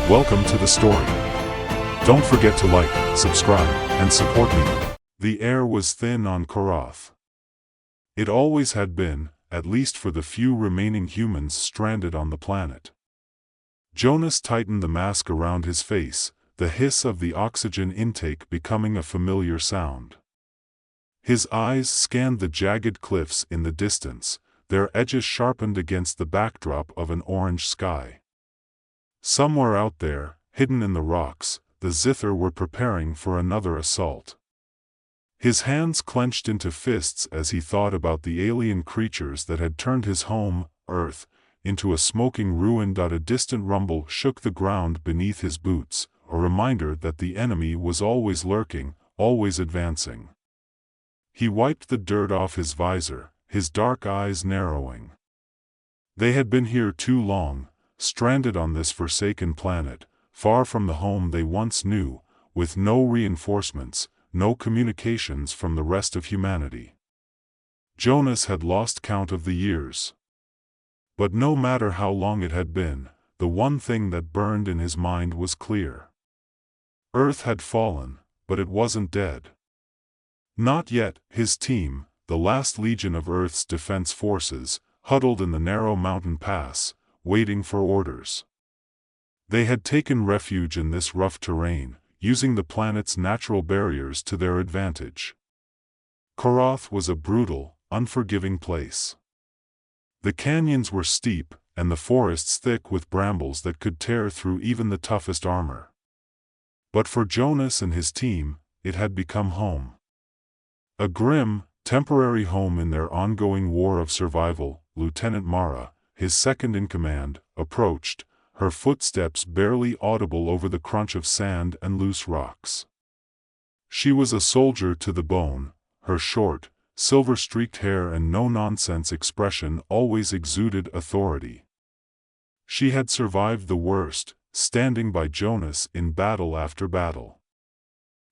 Welcome to the story. Don't forget to like, subscribe, and support me. The air was thin on Korath. It always had been, at least for the few remaining humans stranded on the planet. Jonas tightened the mask around his face, the hiss of the oxygen intake becoming a familiar sound. His eyes scanned the jagged cliffs in the distance, their edges sharpened against the backdrop of an orange sky. Somewhere out there, hidden in the rocks, the Zithar were preparing for another assault. His hands clenched into fists as he thought about the alien creatures that had turned his home, Earth, into a smoking ruin. A distant rumble shook the ground beneath his boots, a reminder that the enemy was always lurking, always advancing. He wiped the dirt off his visor, his dark eyes narrowing. They had been here too long, stranded on this forsaken planet, far from the home they once knew, with no reinforcements, no communications from the rest of humanity. Jonas had lost count of the years. But no matter how long it had been, the one thing that burned in his mind was clear. Earth had fallen, but it wasn't dead. Not yet. His team, the last legion of Earth's defense forces, huddled in the narrow mountain pass, waiting for orders. They had taken refuge in this rough terrain, using the planet's natural barriers to their advantage. Korath was a brutal, unforgiving place. The canyons were steep, and the forests thick with brambles that could tear through even the toughest armor. But for Jonas and his team, it had become home. A grim, temporary home in their ongoing war of survival. Lieutenant Mara, his second in command, approached, her footsteps barely audible over the crunch of sand and loose rocks. She was a soldier to the bone, her short, silver-streaked hair and no-nonsense expression always exuded authority. She had survived the worst, standing by Jonas in battle after battle.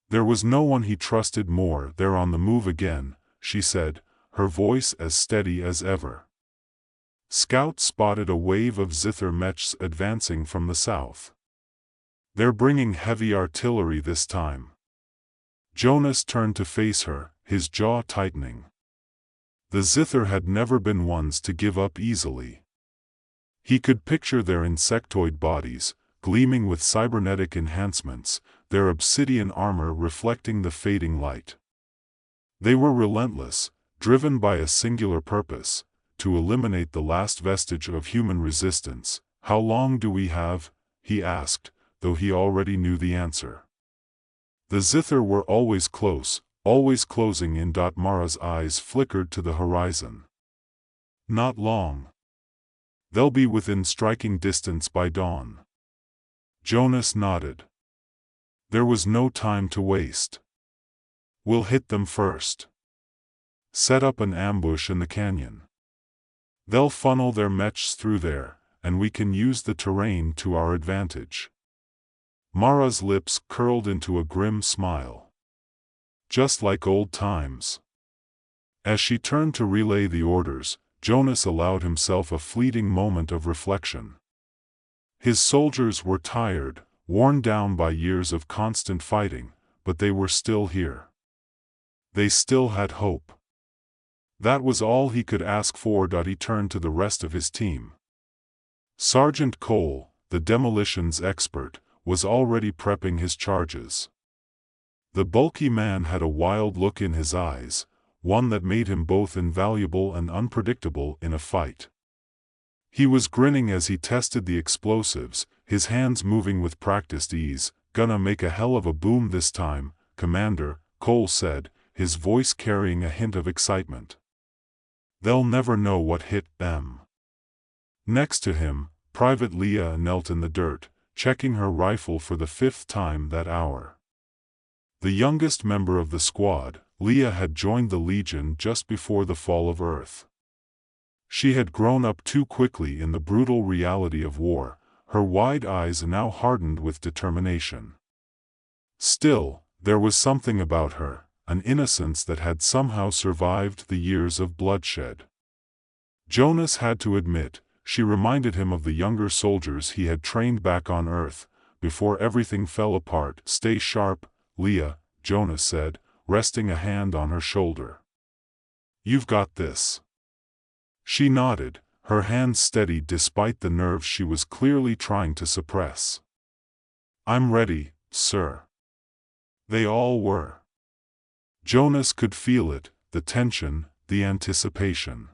There was no one he trusted more. "They're on the move again," she said, her voice as steady as ever. Scouts spotted a wave of Zithar Mechs advancing from the south. "They're bringing heavy artillery this time." Jonas turned to face her, his jaw tightening. The Zithar had never been ones to give up easily. He could picture their insectoid bodies, gleaming with cybernetic enhancements, their obsidian armor reflecting the fading light. They were relentless, driven by a singular purpose: to eliminate the last vestige of human resistance. "How long do we have?" he asked, though he already knew the answer. The Zithar were always close, always closing in. Mara's eyes flickered to the horizon. "Not long. They'll be within striking distance by dawn." Jonas nodded. There was no time to waste. "We'll hit them first. Set up an ambush in the canyon. They'll funnel their mechs through there, and we can use the terrain to our advantage." Mara's lips curled into a grim smile. "Just like old times." As she turned to relay the orders, Jonas allowed himself a fleeting moment of reflection. His soldiers were tired, worn down by years of constant fighting, but they were still here. They still had hope. That was all he could ask for. He turned to the rest of his team. Sergeant Cole, the demolitions expert, was already prepping his charges. The bulky man had a wild look in his eyes, one that made him both invaluable and unpredictable in a fight. He was grinning as he tested the explosives, his hands moving with practiced ease. "Gonna make a hell of a boom this time, Commander," Cole said, his voice carrying a hint of excitement. "They'll never know what hit them." Next to him, Private Leah knelt in the dirt, checking her rifle for the 5th time that hour. The youngest member of the squad, Leah had joined the Legion just before the fall of Earth. She had grown up too quickly in the brutal reality of war, her wide eyes now hardened with determination. Still, there was something about her, an innocence that had somehow survived the years of bloodshed. Jonas had to admit, she reminded him of the younger soldiers he had trained back on Earth, before everything fell apart. "Stay sharp, Leah," Jonas said, resting a hand on her shoulder. "You've got this." She nodded, her hands steady despite the nerves she was clearly trying to suppress. "I'm ready, sir." They all were. Jonas could feel it, the tension, the anticipation.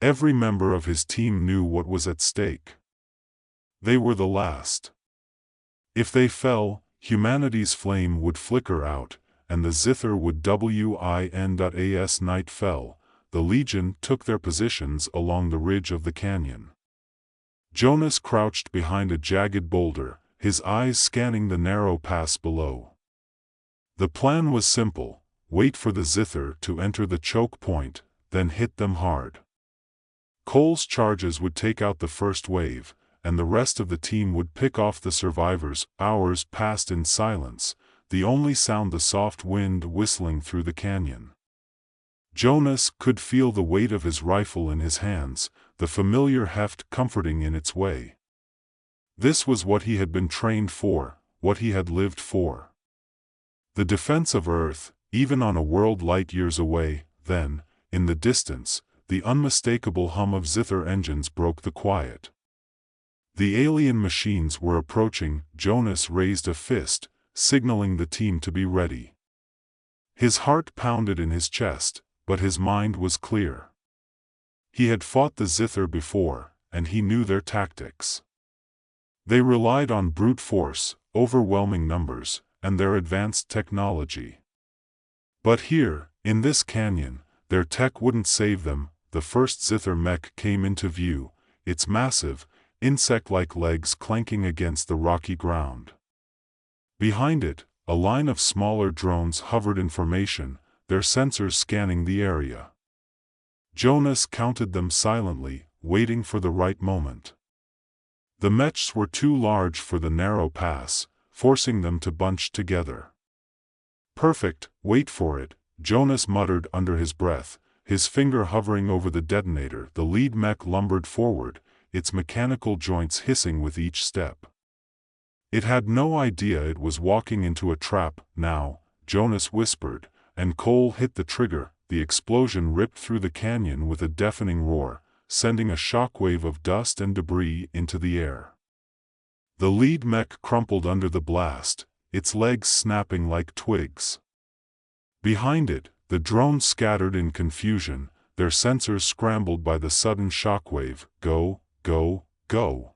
Every member of his team knew what was at stake. They were the last. If they fell, humanity's flame would flicker out, and the zither would win. As night fell, the Legion took their positions along the ridge of the canyon. Jonas crouched behind a jagged boulder, his eyes scanning the narrow pass below. The plan was simple: wait for the zither to enter the choke point, then hit them hard. Cole's charges would take out the first wave, and the rest of the team would pick off the survivors. Hours passed in silence, the only sound the soft wind whistling through the canyon. Jonas could feel the weight of his rifle in his hands, the familiar heft comforting in its way. This was what he had been trained for, what he had lived for. The defense of Earth, even on a world light years away. Then, in the distance, the unmistakable hum of zither engines broke the quiet. The alien machines were approaching. Jonas raised a fist, signaling the team to be ready. His heart pounded in his chest, but his mind was clear. He had fought the zither before, and he knew their tactics. They relied on brute force, overwhelming numbers, and their advanced technology. But here, in this canyon, their tech wouldn't save them. The first zither mech came into view, its massive, insect-like legs clanking against the rocky ground. Behind it, a line of smaller drones hovered in formation, their sensors scanning the area. Jonas counted them silently, waiting for the right moment. The mechs were too large for the narrow pass, forcing them to bunch together. "Perfect, wait for it," Jonas muttered under his breath, his finger hovering over the detonator. The lead mech lumbered forward, its mechanical joints hissing with each step. It had no idea it was walking into a trap. "Now," Jonas whispered, and Cole hit the trigger. The explosion ripped through the canyon with a deafening roar, sending a shockwave of dust and debris into the air. The lead mech crumpled under the blast, its legs snapping like twigs. Behind it, the drones scattered in confusion, their sensors scrambled by the sudden shockwave. "Go, go, go!"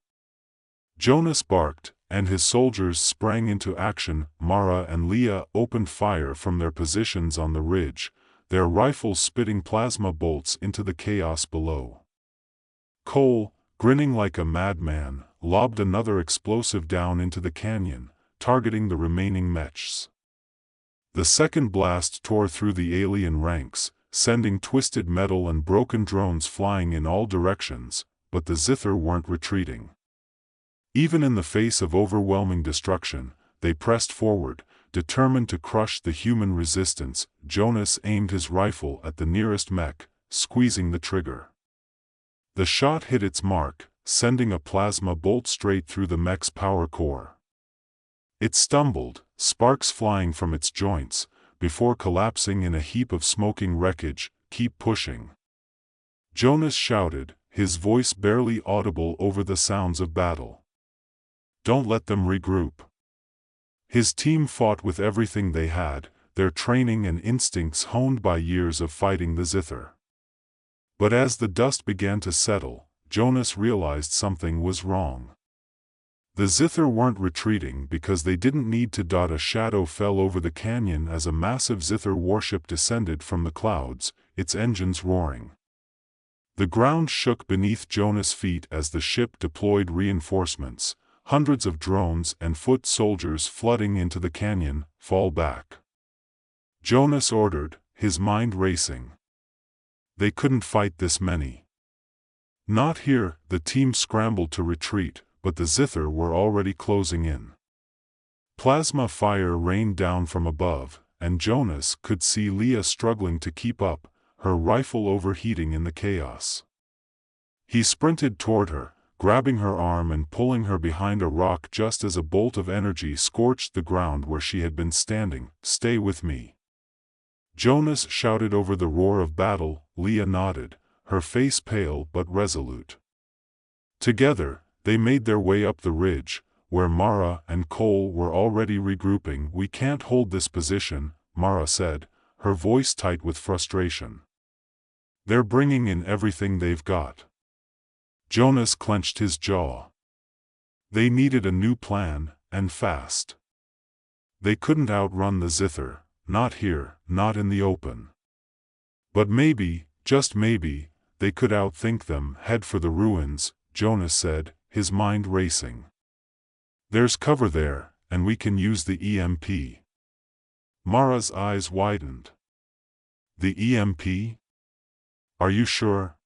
Jonas barked, and his soldiers sprang into action. Mara and Leah opened fire from their positions on the ridge, their rifles spitting plasma bolts into the chaos below. Cole, grinning like a madman, lobbed another explosive down into the canyon, targeting the remaining mechs. The second blast tore through the alien ranks, sending twisted metal and broken drones flying in all directions, but the zither weren't retreating. Even in the face of overwhelming destruction, they pressed forward, determined to crush the human resistance. Jonas aimed his rifle at the nearest mech, squeezing the trigger. The shot hit its mark, sending a plasma bolt straight through the mech's power core. It stumbled, sparks flying from its joints, before collapsing in a heap of smoking wreckage. "Keep pushing," Jonas shouted, his voice barely audible over the sounds of battle. "Don't let them regroup." His team fought with everything they had, their training and instincts honed by years of fighting the zither. But as the dust began to settle, Jonas realized something was wrong. The zither weren't retreating because they didn't need to. A shadow fell over the canyon as a massive zither warship descended from the clouds, its engines roaring. The ground shook beneath Jonas' feet as the ship deployed reinforcements, hundreds of drones and foot soldiers flooding into the canyon. "Fall back," Jonas ordered, his mind racing. They couldn't fight this many. Not here. The team scrambled to retreat, but the zither were already closing in. Plasma fire rained down from above, and Jonas could see Leah struggling to keep up, her rifle overheating in the chaos. He sprinted toward her, grabbing her arm and pulling her behind a rock just as a bolt of energy scorched the ground where she had been standing. "Stay with me," Jonas shouted over the roar of battle. Leah nodded, her face pale but resolute. Together, they made their way up the ridge, where Mara and Cole were already regrouping. "We can't hold this position," Mara said, her voice tight with frustration. "They're bringing in everything they've got." Jonas clenched his jaw. They needed a new plan, and fast. They couldn't outrun the Zither, not here, not in the open. But maybe, just maybe, they could outthink them. "Head for the ruins," Jonas said, his mind racing. "There's cover there, and we can use the EMP." Mara's eyes widened. "The EMP? Are you sure?"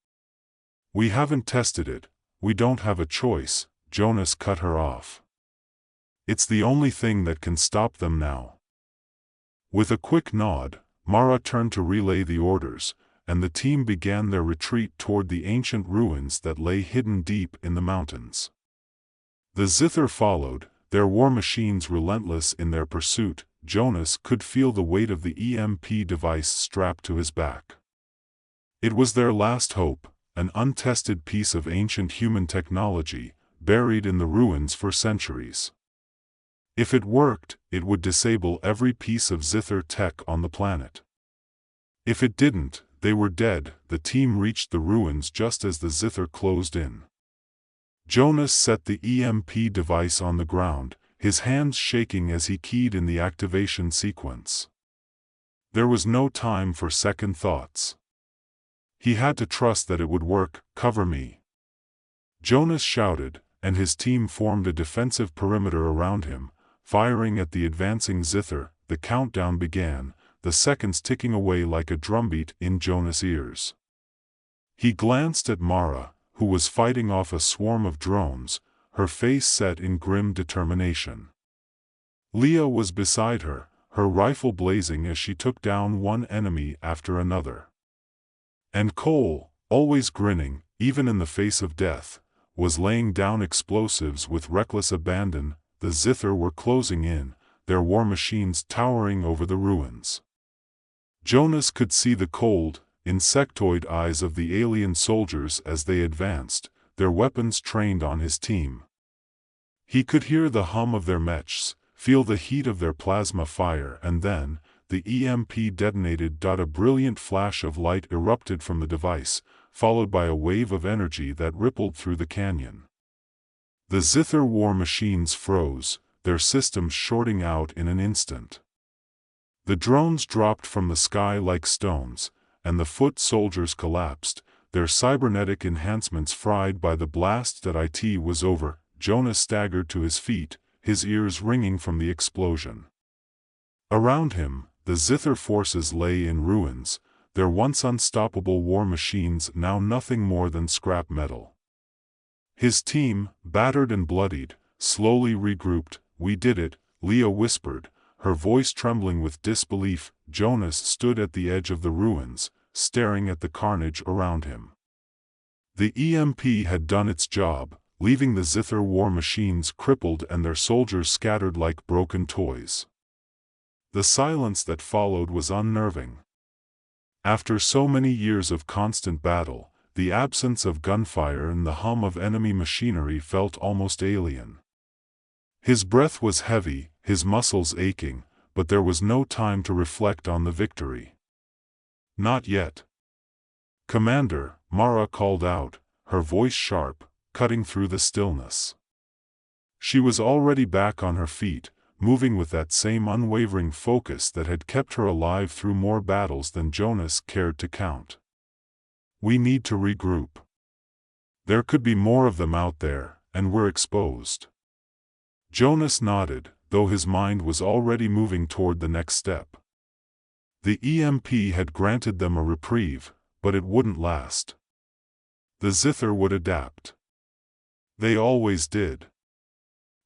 "We haven't tested it, we don't have a choice," Jonas cut her off. "It's the only thing that can stop them now." With a quick nod, Mara turned to relay the orders, and the team began their retreat toward the ancient ruins that lay hidden deep in the mountains. The Zither followed, their war machines relentless in their pursuit. Jonas could feel the weight of the EMP device strapped to his back. It was their last hope, an untested piece of ancient human technology, buried in the ruins for centuries. If it worked, it would disable every piece of Zither tech on the planet. If it didn't, they were dead. The team reached the ruins just as the Zither closed in. Jonas set the EMP device on the ground, his hands shaking as he keyed in the activation sequence. There was no time for second thoughts. He had to trust that it would work. "Cover me," Jonas shouted, and his team formed a defensive perimeter around him, firing at the advancing Zither. The countdown began, the seconds ticking away like a drumbeat in Jonas' ears. He glanced at Mara, who was fighting off a swarm of drones, her face set in grim determination. Leah was beside her, her rifle blazing as she took down one enemy after another. And Cole, always grinning, even in the face of death, was laying down explosives with reckless abandon. The Zither were closing in, their war machines towering over the ruins. Jonas could see the cold, insectoid eyes of the alien soldiers as they advanced, their weapons trained on his team. He could hear the hum of their mechs, feel the heat of their plasma fire, and then, the EMP detonated. A brilliant flash of light erupted from the device, followed by a wave of energy that rippled through the canyon. The Zither war machines froze, their systems shorting out in an instant. The drones dropped from the sky like stones, and the foot soldiers collapsed, their cybernetic enhancements fried by the blast. It was over. Jonas staggered to his feet, his ears ringing from the explosion. Around him, the Zither forces lay in ruins, their once unstoppable war machines now nothing more than scrap metal. His team, battered and bloodied, slowly regrouped. "We did it," Leah whispered, her voice trembling with disbelief. Jonas stood at the edge of the ruins, staring at the carnage around him. The EMP had done its job, leaving the Zither war machines crippled and their soldiers scattered like broken toys. The silence that followed was unnerving. After so many years of constant battle, the absence of gunfire and the hum of enemy machinery felt almost alien. His breath was heavy, his muscles aching, but there was no time to reflect on the victory. "Not yet." "Commander," Mara called out, her voice sharp, cutting through the stillness. She was already back on her feet, moving with that same unwavering focus that had kept her alive through more battles than Jonas cared to count. "We need to regroup. There could be more of them out there, and we're exposed." Jonas nodded, though his mind was already moving toward the next step. The EMP had granted them a reprieve, but it wouldn't last. The Zither would adapt. They always did.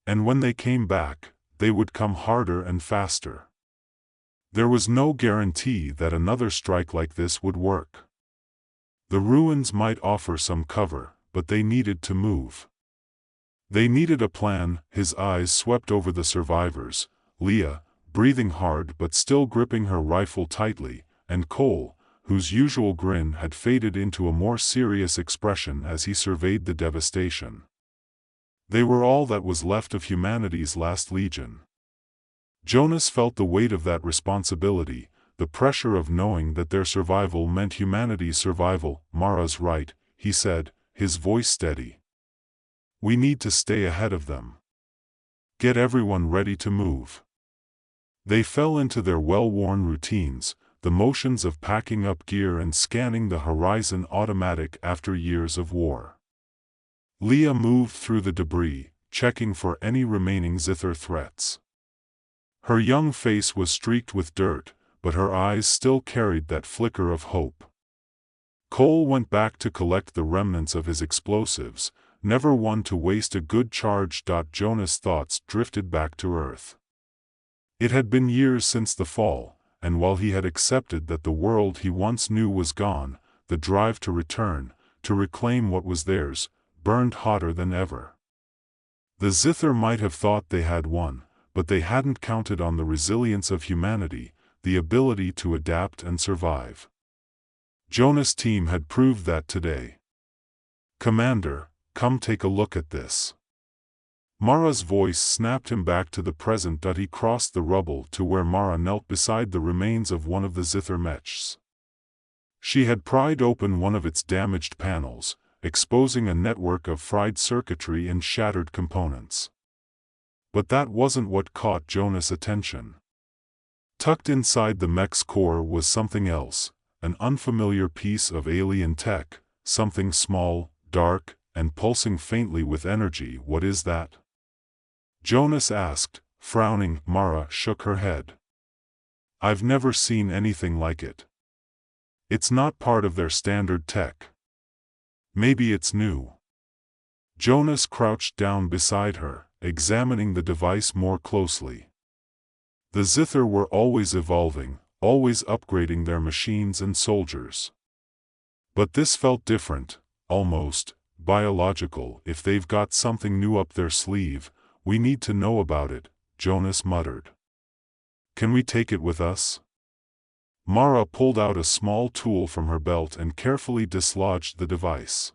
And when they came back, they would come harder and faster. There was no guarantee that another strike like this would work. The ruins might offer some cover, but they needed to move. They needed a plan. His eyes swept over the survivors, Leah, breathing hard but still gripping her rifle tightly, and Cole, whose usual grin had faded into a more serious expression as he surveyed the devastation. They were all that was left of humanity's last legion. Jonas felt the weight of that responsibility, the pressure of knowing that their survival meant humanity's survival. "Mara's right," he said, his voice steady. "We need to stay ahead of them. Get everyone ready to move." They fell into their well-worn routines, the motions of packing up gear and scanning the horizon automatic after years of war. Leah moved through the debris, checking for any remaining Zither threats. Her young face was streaked with dirt, but her eyes still carried that flicker of hope. Cole went back to collect the remnants of his explosives, never one to waste a good charge. Jonas' thoughts drifted back to Earth. It had been years since the fall, and while he had accepted that the world he once knew was gone, the drive to return, to reclaim what was theirs, burned hotter than ever. The Zither might have thought they had won, but they hadn't counted on the resilience of humanity, the ability to adapt and survive. Jonas' team had proved that today. "Commander, come take a look at this." Mara's voice snapped him back to the present. He crossed the rubble to where Mara knelt beside the remains of one of the Zither Mechs. She had pried open one of its damaged panels, exposing a network of fried circuitry and shattered components. But that wasn't what caught Jonas' attention. Tucked inside the mech's core was something else, an unfamiliar piece of alien tech, something small, dark, and pulsing faintly with energy. "What is that?" Jonas asked, frowning. Mara shook her head. "I've never seen anything like it. It's not part of their standard tech. Maybe it's new." Jonas crouched down beside her, examining the device more closely. The Zither were always evolving, always upgrading their machines and soldiers. But this felt different, almost biological. "If they've got something new up their sleeve, we need to know about it," Jonas muttered. "Can we take it with us?" Mara pulled out a small tool from her belt and carefully dislodged the device.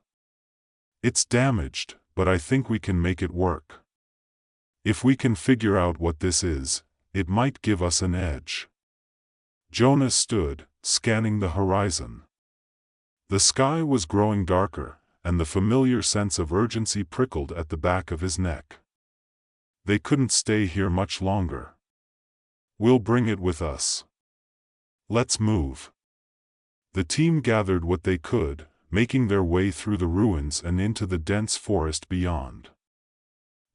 "It's damaged, but I think we can make it work. If we can figure out what this is, it might give us an edge." Jonas stood, scanning the horizon. The sky was growing darker, and the familiar sense of urgency prickled at the back of his neck. They couldn't stay here much longer. "We'll bring it with us. Let's move." The team gathered what they could, making their way through the ruins and into the dense forest beyond.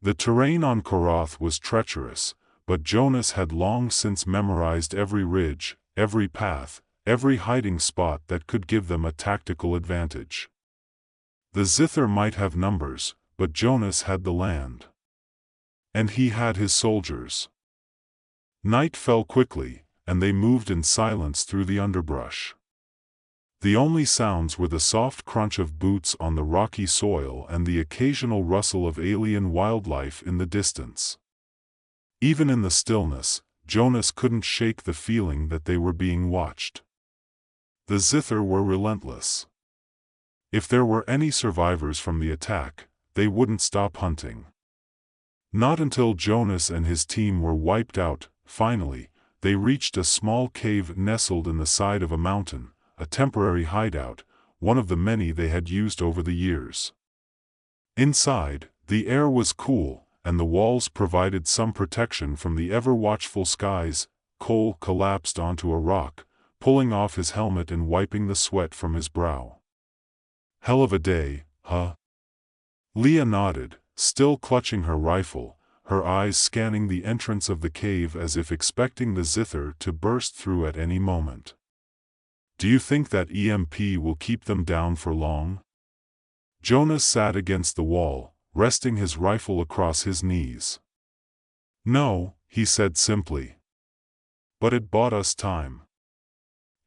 The terrain on Korath was treacherous, but Jonas had long since memorized every ridge, every path, every hiding spot that could give them a tactical advantage. The Zither might have numbers, but Jonas had the land. And he had his soldiers. Night fell quickly, and they moved in silence through the underbrush. The only sounds were the soft crunch of boots on the rocky soil and the occasional rustle of alien wildlife in the distance. Even in the stillness, Jonas couldn't shake the feeling that they were being watched. The Zither were relentless. If there were any survivors from the attack, they wouldn't stop hunting. Not until Jonas and his team were wiped out. Finally, they reached a small cave nestled in the side of a mountain, a temporary hideout, one of the many they had used over the years. Inside, the air was cool, and the walls provided some protection from the ever-watchful skies. Cole collapsed onto a rock, pulling off his helmet and wiping the sweat from his brow. "Hell of a day, huh?" Leah nodded, still clutching her rifle, her eyes scanning the entrance of the cave as if expecting the Zither to burst through at any moment. "Do you think that EMP will keep them down for long?" Jonas sat against the wall, resting his rifle across his knees. "No," he said simply. "But it bought us time."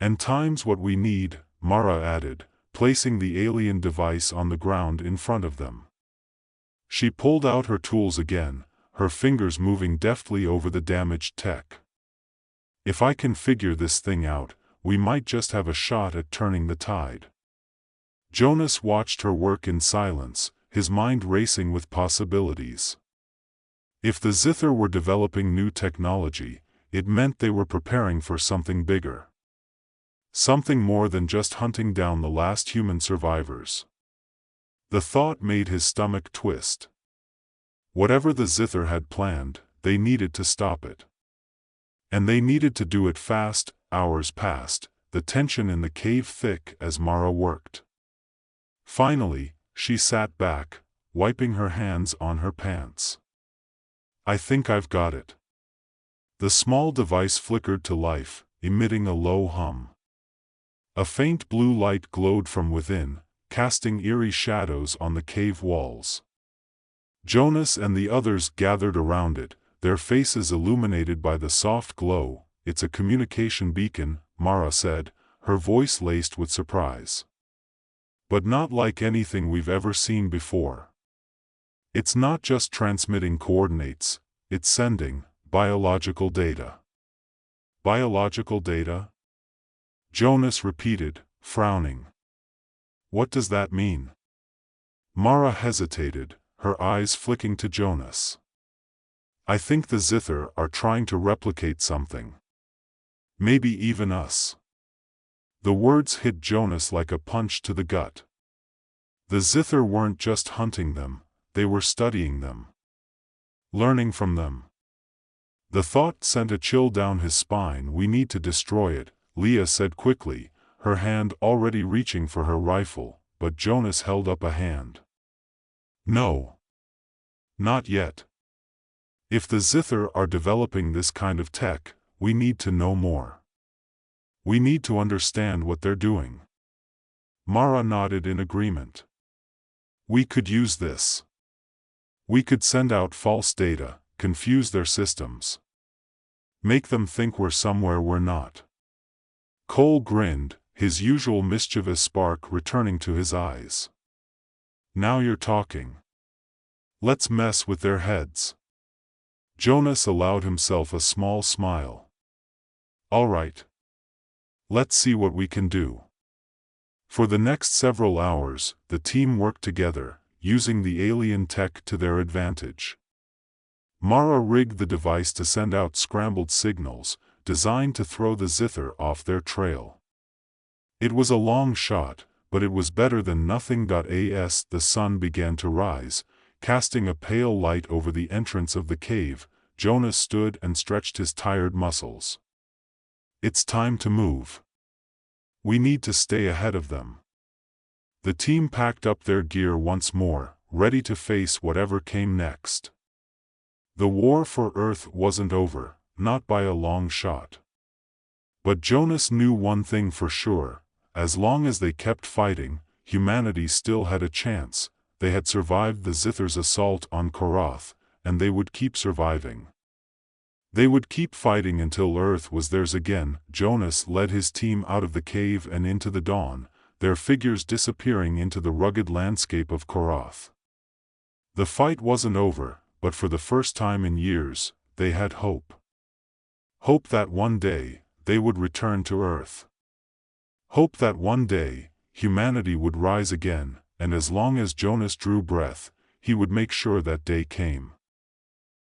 "And time's what we need," Mara added, placing the alien device on the ground in front of them. She pulled out her tools again, her fingers moving deftly over the damaged tech. If I can figure this thing out, we might just have a shot at turning the tide. Jonas watched her work in silence, his mind racing with possibilities. If the Zither were developing new technology, it meant they were preparing for something bigger. Something more than just hunting down the last human survivors. The thought made his stomach twist. Whatever the Zither had planned, they needed to stop it. And they needed to do it fast. Hours passed, the tension in the cave thick as Mara worked. Finally, she sat back, wiping her hands on her pants. I think I've got it. The small device flickered to life, emitting a low hum. A faint blue light glowed from within, casting eerie shadows on the cave walls. Jonas and the others gathered around it, their faces illuminated by the soft glow. It's a communication beacon, Mara said, her voice laced with surprise. But not like anything we've ever seen before. It's not just transmitting coordinates, it's sending biological data. Biological data? Jonas repeated, frowning. What does that mean? Mara hesitated, her eyes flicking to Jonas. I think the Zither are trying to replicate something. Maybe even us. The words hit Jonas like a punch to the gut. The Zither weren't just hunting them, they were studying them. Learning from them. The thought sent a chill down his spine. We need to destroy it, Leah said quickly, her hand already reaching for her rifle, but Jonas held up a hand. No. Not yet. If the Zither are developing this kind of tech, we need to know more. We need to understand what they're doing. Mara nodded in agreement. We could use this. We could send out false data, confuse their systems. Make them think we're somewhere we're not. Cole grinned, his usual mischievous spark returning to his eyes. Now you're talking. Let's mess with their heads. Jonas allowed himself a small smile. All right. Let's see what we can do. For the next several hours, the team worked together, using the alien tech to their advantage. Mara rigged the device to send out scrambled signals, designed to throw the Zither off their trail. It was a long shot, but it was better than nothing. As the sun began to rise, casting a pale light over the entrance of the cave, Jonas stood and stretched his tired muscles. It's time to move. We need to stay ahead of them. The team packed up their gear once more, ready to face whatever came next. The war for Earth wasn't over, not by a long shot. But Jonas knew one thing for sure: as long as they kept fighting, humanity still had a chance. They had survived the Zither's assault on Korath, and they would keep surviving. They would keep fighting until Earth was theirs again. Jonas led his team out of the cave and into the dawn, their figures disappearing into the rugged landscape of Korath. The fight wasn't over, but for the first time in years, they had hope. Hope that one day, they would return to Earth. Hope that one day, humanity would rise again, and as long as Jonas drew breath, he would make sure that day came.